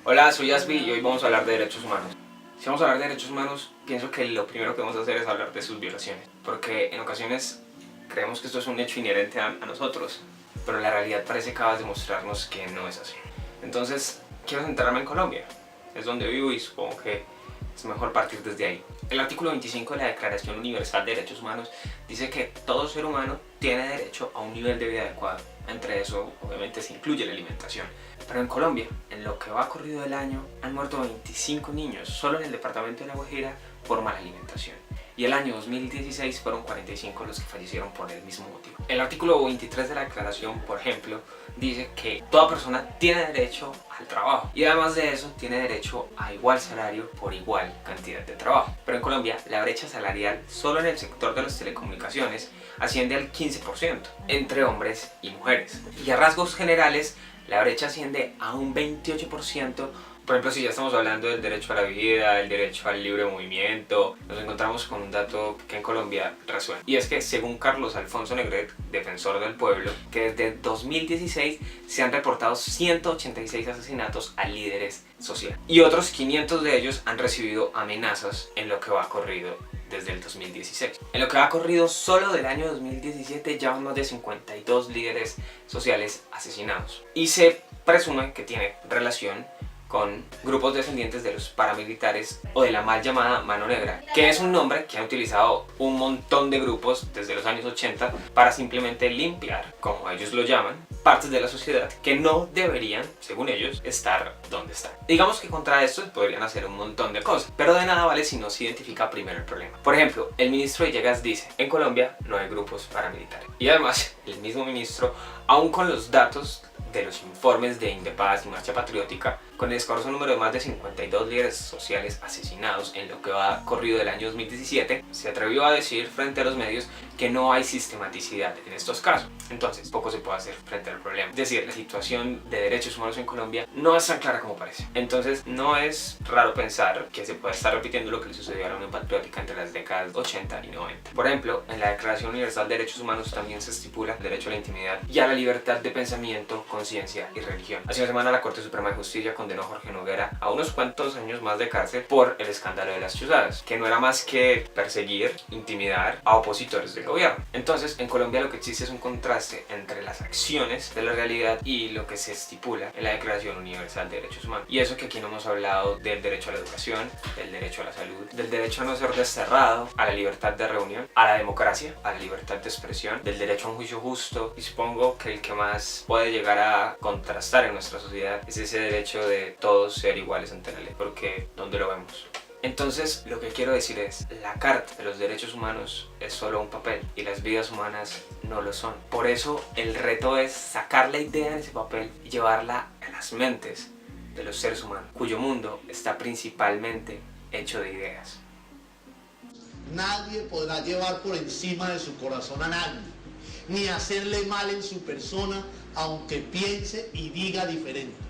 Hola, soy Asby y hoy vamos a hablar de derechos humanos. Si vamos a hablar de derechos humanos, pienso que lo primero que vamos a hacer es hablar de sus violaciones, porque en ocasiones creemos que esto es un hecho inherente a nosotros, pero la realidad parece capaz de mostrarnos que no es así. Entonces, quiero centrarme en Colombia, es donde vivo y supongo que es mejor partir desde ahí. El artículo 25 de la Declaración Universal de Derechos Humanos dice que todo ser humano tiene derecho a un nivel de vida adecuado. Entre eso, obviamente, se incluye la alimentación. Pero en Colombia, en lo que va corrido del año, han muerto 25 niños solo en el departamento de La Guajira por mala alimentación. Y el año 2016 fueron 45 los que fallecieron por el mismo motivo. El artículo 23 de la declaración, por ejemplo, dice que toda persona tiene derecho al trabajo y además de eso tiene derecho a igual salario por igual cantidad de trabajo. Pero en Colombia la brecha salarial solo en el sector de las telecomunicaciones asciende al 15% entre hombres y mujeres. Y a rasgos generales la brecha asciende a un 28%. Por ejemplo, si ya estamos hablando del derecho a la vida, el derecho al libre movimiento, nos encontramos con un dato que en Colombia resuena. Y es que según Carlos Alfonso Negret, defensor del pueblo, que desde 2016 se han reportado 186 asesinatos a líderes sociales. Y otros 500 de ellos han recibido amenazas en lo que va corrido desde el 2016. En lo que va corrido solo del año 2017 ya van más de 52 líderes sociales asesinados. Y se presume que tiene relación con grupos descendientes de los paramilitares o de la mal llamada Mano Negra, que es un nombre que han utilizado un montón de grupos desde los años 80 para simplemente limpiar, como ellos lo llaman, partes de la sociedad que no deberían, según ellos, estar donde están. Digamos que contra esto podrían hacer un montón de cosas, pero de nada vale si no se identifica primero el problema. Por ejemplo, el ministro Villegas dice, en Colombia no hay grupos paramilitares. Y además, el mismo ministro, aún con los datos de los informes de Indepaz y Marcha Patriótica, con el escaso número de más de 52 líderes sociales asesinados en lo que va corrido del año 2017, se atrevió a decir frente a los medios que no hay sistematicidad en estos casos. Entonces, poco se puede hacer frente al problema. Es decir, la situación de derechos humanos en Colombia no es tan clara como parece. Entonces, no es raro pensar que se puede estar repitiendo lo que le sucedió a la Unión Patriótica entre las décadas 80 y 90. Por ejemplo, en la Declaración Universal de Derechos Humanos también se estipula el derecho a la intimidad y a la libertad de pensamiento, conciencia y religión. Hace una semana la Corte Suprema de Justicia condenó a Jorge Noguera a unos cuantos años más de cárcel por el escándalo de las chuzadas, que no era más que perseguir, intimidar a opositores del gobierno. Entonces, en Colombia lo que existe es un contraste entre las acciones de la realidad y lo que se estipula en la Declaración Universal de Derechos Humanos. Y eso que aquí no hemos hablado del derecho a la educación, del derecho a la salud, del derecho a no ser desterrado, a la libertad de reunión, a la democracia, a la libertad de expresión, del derecho a un juicio justo, y supongo que el que más puede llegar a contrastar en nuestra sociedad es ese derecho de todos ser iguales ante la ley, porque ¿dónde lo vemos? Entonces, lo que quiero decir es, la Carta de los Derechos Humanos es solo un papel y las vidas humanas no lo son. Por eso, el reto es sacar la idea de ese papel y llevarla a las mentes de los seres humanos, cuyo mundo está principalmente hecho de ideas. Nadie podrá llevar por encima de su corazón a nadie, ni hacerle mal en su persona, aunque piense y diga diferente.